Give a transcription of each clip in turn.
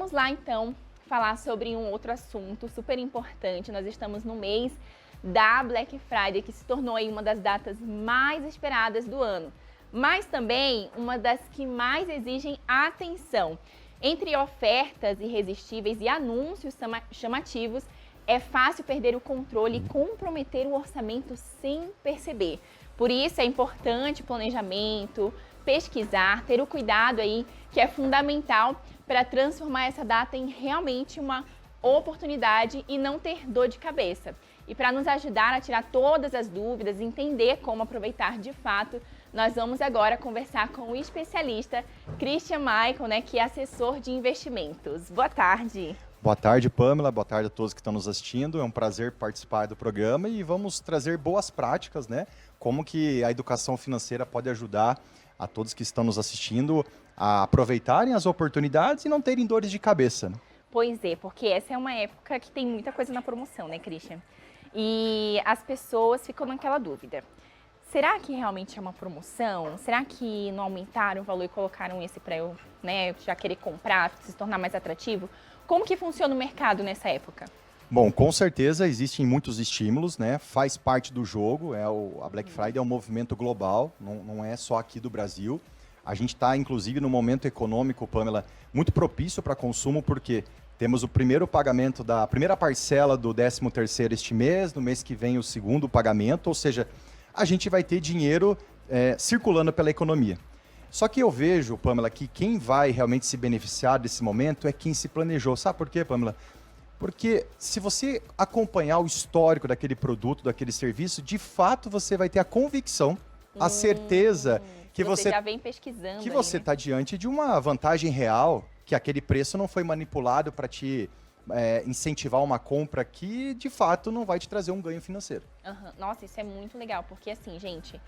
vamos lá então falar sobre um outro assunto super importante. Nós estamos no mês da Black Friday, que se tornou aí uma das datas mais esperadas do ano, mas também uma das que mais exigem atenção. Entre ofertas irresistíveis e anúncios chamativos, é fácil perder o controle e comprometer o orçamento sem perceber. Por isso é importante planejamento, pesquisar, ter o cuidado aí que é fundamental para transformar essa data em realmente uma oportunidade e não ter dor de cabeça. E para nos ajudar a tirar todas as dúvidas, entender como aproveitar de fato, nós vamos agora conversar com o especialista Christian Michael, né, que é assessor de investimentos. Boa tarde. Boa tarde, Pamela. Boa tarde a todos que estão nos assistindo. É um prazer participar do programa e vamos trazer boas práticas, né? Como que a educação financeira pode ajudar a todos que estão nos assistindo a aproveitarem as oportunidades e não terem dores de cabeça, né? Pois é, porque essa é uma época que tem muita coisa na promoção, né, Christian? E as pessoas ficam naquela dúvida. Será que realmente é uma promoção? Será que não aumentaram o valor e colocaram esse para eu, né, já querer comprar, se tornar mais atrativo? Como que funciona o mercado nessa época? Bom, com certeza existem muitos estímulos, né? Faz parte do jogo, a Black Friday é um movimento global, não é só aqui do Brasil. A gente está, inclusive, no momento econômico, Pamela, muito propício para consumo, porque temos o primeiro pagamento da primeira parcela do 13º este mês, no mês que vem o segundo pagamento, ou seja, a gente vai ter dinheiro circulando pela economia. Só que eu vejo, Pamela, que quem vai realmente se beneficiar desse momento é quem se planejou. Sabe por quê, Pamela? Porque se você acompanhar o histórico daquele produto, daquele serviço, de fato você vai ter a convicção, a certeza que você já vem pesquisando que você está diante de uma vantagem real, que aquele preço não foi manipulado para te incentivar uma compra que, de fato, não vai te trazer um ganho financeiro. Uhum. Nossa, isso é muito legal, porque assim, gente,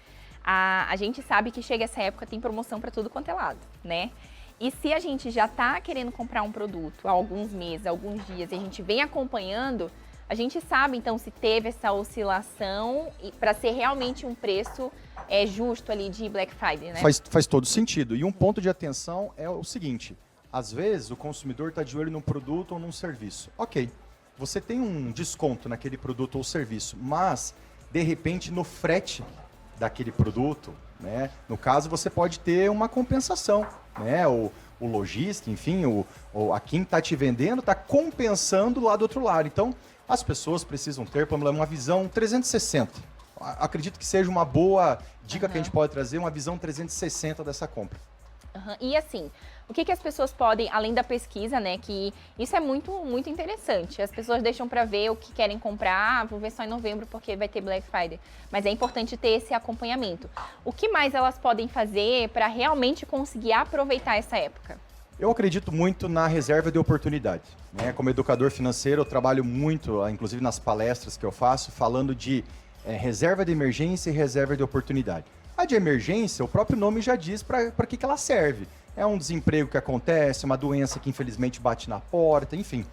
a gente sabe que chega essa época, tem promoção para tudo quanto é lado, né? E se a gente já está querendo comprar um produto há alguns meses, alguns dias, e a gente vem acompanhando, a gente sabe, então, se teve essa oscilação para ser realmente um preço justo ali de Black Friday, né? Faz todo sentido. E um ponto de atenção é o seguinte, às vezes o consumidor está de olho num produto ou num serviço. Ok, você tem um desconto naquele produto ou serviço, mas, de repente, no frete daquele produto, né? No caso, você pode ter uma compensação, né? O lojista, enfim, a quem está te vendendo está compensando lá do outro lado. Então, as pessoas precisam ter, Pamela, uma visão 360. Acredito que seja uma boa dica que a gente pode trazer, uma visão 360 dessa compra. E assim, o que as pessoas podem, além da pesquisa, né, que isso é muito, muito interessante. As pessoas deixam para ver o que querem comprar, vou ver só em novembro porque vai ter Black Friday. Mas é importante ter esse acompanhamento. O que mais elas podem fazer para realmente conseguir aproveitar essa época? Eu acredito muito na reserva de oportunidade, né? Como educador financeiro, eu trabalho muito, inclusive nas palestras que eu faço, falando de reserva de emergência e reserva de oportunidade. A de emergência, o próprio nome já diz para que ela serve. É um desemprego que acontece, uma doença que infelizmente bate na porta, enfim.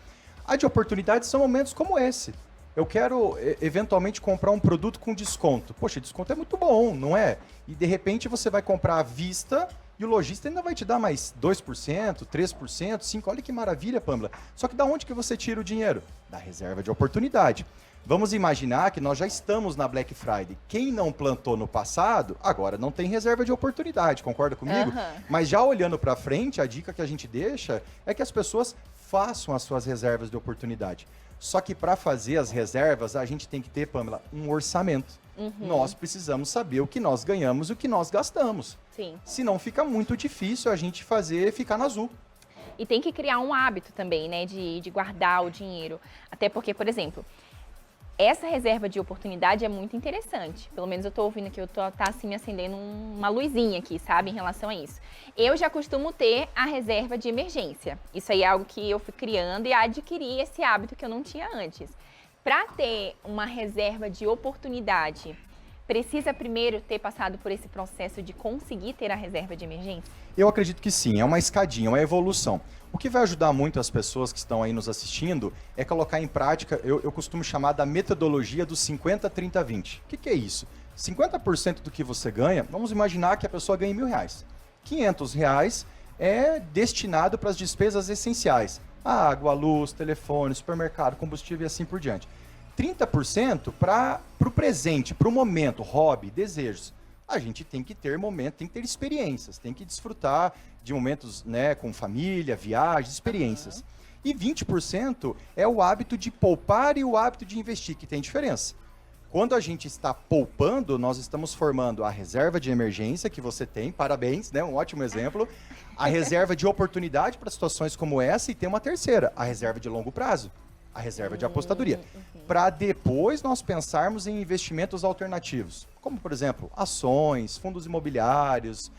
A de oportunidade são momentos como esse. Eu quero eventualmente comprar um produto com desconto. Poxa, desconto é muito bom, não é? E de repente você vai comprar à vista e o lojista ainda vai te dar mais 2%, 3%, 5%. Olha que maravilha, Pamela. Só que da onde que você tira o dinheiro? Da reserva de oportunidade. Vamos imaginar que nós já estamos na Black Friday. Quem não plantou no passado, agora não tem reserva de oportunidade, concorda comigo? Mas já olhando para frente, a dica que a gente deixa é que as pessoas façam as suas reservas de oportunidade. Só que para fazer as reservas, a gente tem que ter, Pamela, um orçamento. Nós precisamos saber o que nós ganhamos e o que nós gastamos. Sim. Senão fica muito difícil a gente ficar no azul. E tem que criar um hábito também, né, de guardar o dinheiro. Até porque, por exemplo, essa reserva de oportunidade é muito interessante. Pelo menos eu tô ouvindo que tá assim me acendendo uma luzinha aqui, sabe, em relação a isso. Eu já costumo ter a reserva de emergência. Isso aí é algo que eu fui criando e adquiri esse hábito que eu não tinha antes. Para ter uma reserva de oportunidade, precisa primeiro ter passado por esse processo de conseguir ter a reserva de emergência? Eu acredito que sim, é uma escadinha, uma evolução. O que vai ajudar muito as pessoas que estão aí nos assistindo é colocar em prática, eu costumo chamar da metodologia do 50, 30, 20. O que é isso? 50% do que você ganha, vamos imaginar que a pessoa ganha R$1.000. R$500 é destinado para as despesas essenciais. Água, luz, telefone, supermercado, combustível e assim por diante. 30% para o presente, para o momento, hobby, desejos. A gente tem que ter momento, tem que ter experiências, tem que desfrutar de momentos, né, com família, viagens, experiências. E 20% é o hábito de poupar e o hábito de investir, que tem diferença. Quando a gente está poupando, nós estamos formando a reserva de emergência que você tem, parabéns, né? Um ótimo exemplo. A reserva de oportunidade para situações como essa e tem uma terceira, a reserva de longo prazo, a reserva de apostadoria. Para depois nós pensarmos em investimentos alternativos, como por exemplo, ações, fundos imobiliários,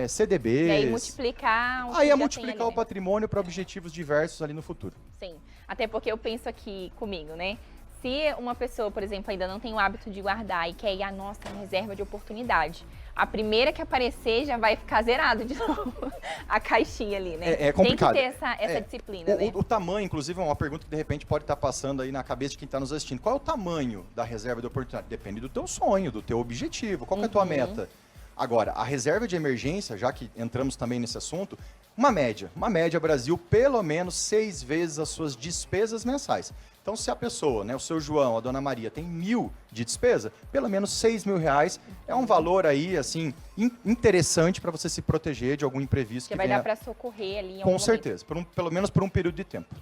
CDBs. E aí multiplicar o que Aí já é multiplicar tem ali, o patrimônio para objetivos diversos ali no futuro. Sim, até porque eu penso aqui comigo, né? Se uma pessoa, por exemplo, ainda não tem o hábito de guardar e quer ir, nossa, uma reserva de oportunidade, a primeira que aparecer já vai ficar zerado de novo a caixinha ali, né? É complicado. Tem que ter essa disciplina, né? O tamanho, inclusive, é uma pergunta que de repente pode estar passando aí na cabeça de quem está nos assistindo. Qual é o tamanho da reserva de oportunidade? Depende do teu sonho, do teu objetivo. Qual que é a tua meta? Agora, a reserva de emergência, já que entramos também nesse assunto, uma média Brasil, pelo menos 6 vezes as suas despesas mensais. Então, se a pessoa, né, o seu João, a dona Maria, tem 1.000 de despesa, pelo menos 6 mil reais é um valor aí, assim, interessante para você se proteger de algum imprevisto Que que vai venha. dar para socorrer ali em algum Com momento. certeza, pelo menos por um período de tempo.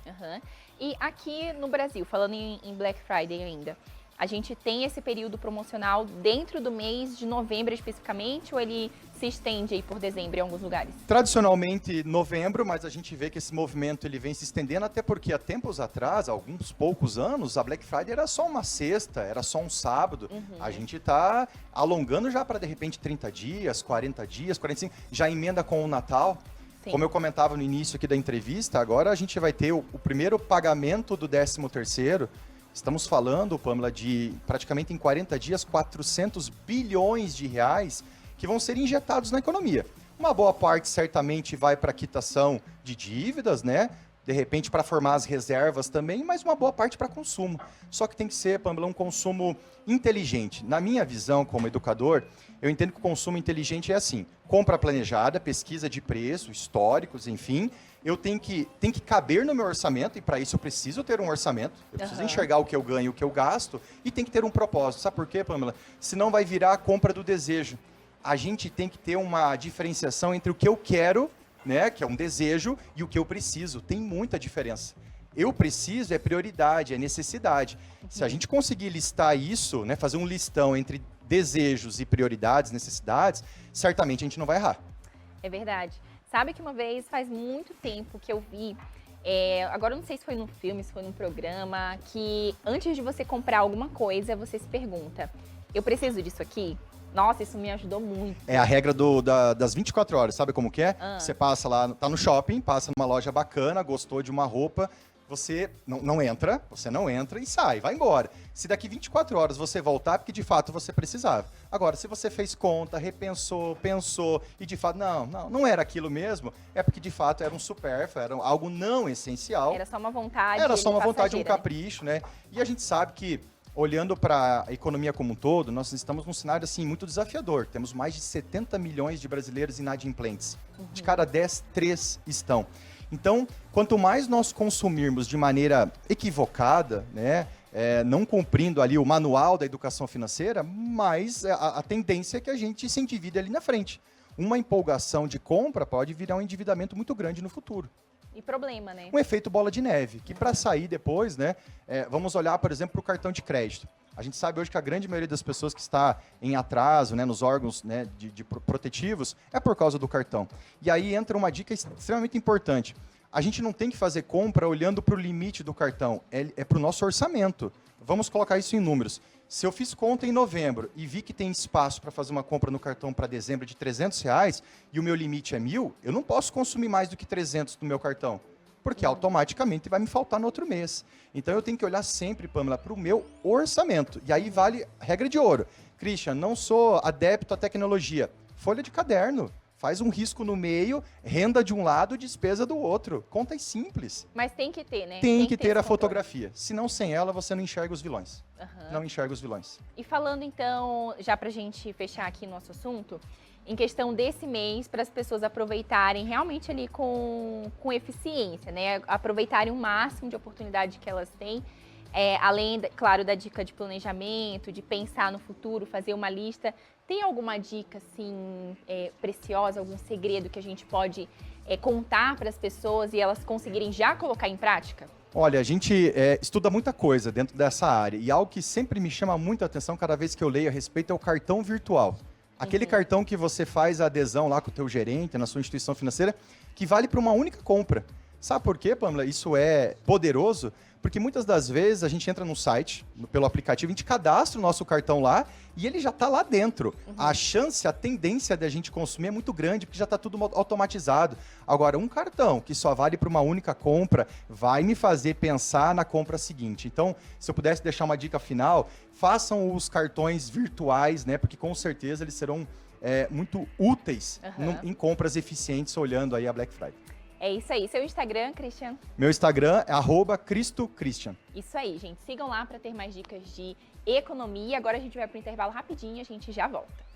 E aqui no Brasil, falando em Black Friday ainda, a gente tem esse período promocional dentro do mês de novembro especificamente, ou ele se estende aí por dezembro em alguns lugares? Tradicionalmente novembro, mas a gente vê que esse movimento ele vem se estendendo, até porque há tempos atrás, há alguns poucos anos, a Black Friday era só uma sexta, era só um sábado. A gente está alongando já para, de repente, 30 dias, 40 dias, 45, já emenda com o Natal. Sim. Como eu comentava no início aqui da entrevista, agora a gente vai ter o primeiro pagamento do 13º. Estamos falando, Pamela, de praticamente em 40 dias, 400 bilhões de reais que vão ser injetados na economia. Uma boa parte certamente vai para a quitação de dívidas, né? De repente para formar as reservas também, mas uma boa parte para consumo. Só que tem que ser, Pamela, um consumo inteligente. Na minha visão como educador, eu entendo que o consumo inteligente é assim: compra planejada, pesquisa de preço, históricos, enfim. Eu tem que caber no meu orçamento, e para isso eu preciso ter um orçamento, eu preciso enxergar o que eu ganho e o que eu gasto, e tem que ter um propósito. Sabe por quê, Pamela? Senão vai virar a compra do desejo. A gente tem que ter uma diferenciação entre o que eu quero, né, que é um desejo, e o que eu preciso. Tem muita diferença. Eu preciso é prioridade, é necessidade. Se a gente conseguir listar isso, né, fazer um listão entre desejos e prioridades, necessidades, certamente a gente não vai errar. É verdade. Sabe que uma vez, faz muito tempo que eu vi, agora eu não sei se foi num filme, se foi num programa, que antes de você comprar alguma coisa, você se pergunta, eu preciso disso aqui? Nossa, isso me ajudou muito. É a regra das 24 horas, sabe como que é? Você passa lá, tá no shopping, passa numa loja bacana, gostou de uma roupa, você não entra e sai, vai embora. Se daqui 24 horas você voltar, é porque de fato você precisava. Agora, se você fez conta, repensou, pensou e de fato, não era aquilo mesmo, é porque de fato era um supérfluo, era algo não essencial. Era só uma vontade. Era só uma vontade, um né? capricho, né? E a gente sabe que, olhando para a economia como um todo, nós estamos num cenário assim muito desafiador. Temos mais de 70 milhões de brasileiros inadimplentes. De cada 10, 3 estão. Então, quanto mais nós consumirmos de maneira equivocada, né, não cumprindo ali o manual da educação financeira, mais a tendência é que a gente se endivide ali na frente. Uma empolgação de compra pode virar um endividamento muito grande no futuro. E problema, né? Um efeito bola de neve, que para sair depois, né, vamos olhar, por exemplo, para o cartão de crédito. A gente sabe hoje que a grande maioria das pessoas que está em atraso, né, nos órgãos, né, de protetivos é por causa do cartão. E aí entra uma dica extremamente importante. A gente não tem que fazer compra olhando para o limite do cartão, é para o nosso orçamento. Vamos colocar isso em números. Se eu fiz conta em novembro e vi que tem espaço para fazer uma compra no cartão para dezembro de R$300 e o meu limite é 1.000, eu não posso consumir mais do que 300 no meu cartão, porque automaticamente vai me faltar no outro mês. Então eu tenho que olhar sempre, Pamela, para o meu orçamento. E aí vale a regra de ouro. Christian, não sou adepto à tecnologia. Folha de caderno. Faz um risco no meio, renda de um lado, despesa do outro. Contas simples. Mas tem que ter, né? Tem que ter a esse controle. fotografia. Senão, sem ela, você não enxerga os vilões. Aham. Não enxerga os vilões. E falando então, já pra gente fechar aqui nosso assunto, em questão desse mês, para as pessoas aproveitarem realmente ali com eficiência, né? Aproveitarem o máximo de oportunidade que elas têm. Além, claro, da dica de planejamento, de pensar no futuro, fazer uma lista. Tem alguma dica, assim, preciosa, algum segredo que a gente pode contar para as pessoas e elas conseguirem já colocar em prática? Olha, a gente estuda muita coisa dentro dessa área. E algo que sempre me chama muita atenção cada vez que eu leio a respeito é o cartão virtual. Aquele cartão que você faz a adesão lá com o teu gerente, na sua instituição financeira, que vale para uma única compra. Sabe por quê, Pamela? Isso é poderoso, porque muitas das vezes a gente entra no site, pelo aplicativo, a gente cadastra o nosso cartão lá e ele já está lá dentro. A chance, a tendência de a gente consumir é muito grande, porque já está tudo automatizado. Agora, um cartão que só vale para uma única compra vai me fazer pensar na compra seguinte. Então, se eu pudesse deixar uma dica final, façam os cartões virtuais, né? Porque com certeza eles serão muito úteis em compras eficientes, olhando aí a Black Friday. É isso aí. Seu Instagram, Christian? Meu Instagram é @cristocristian. Isso aí, gente. Sigam lá para ter mais dicas de economia. Agora a gente vai para o intervalo rapidinho e a gente já volta.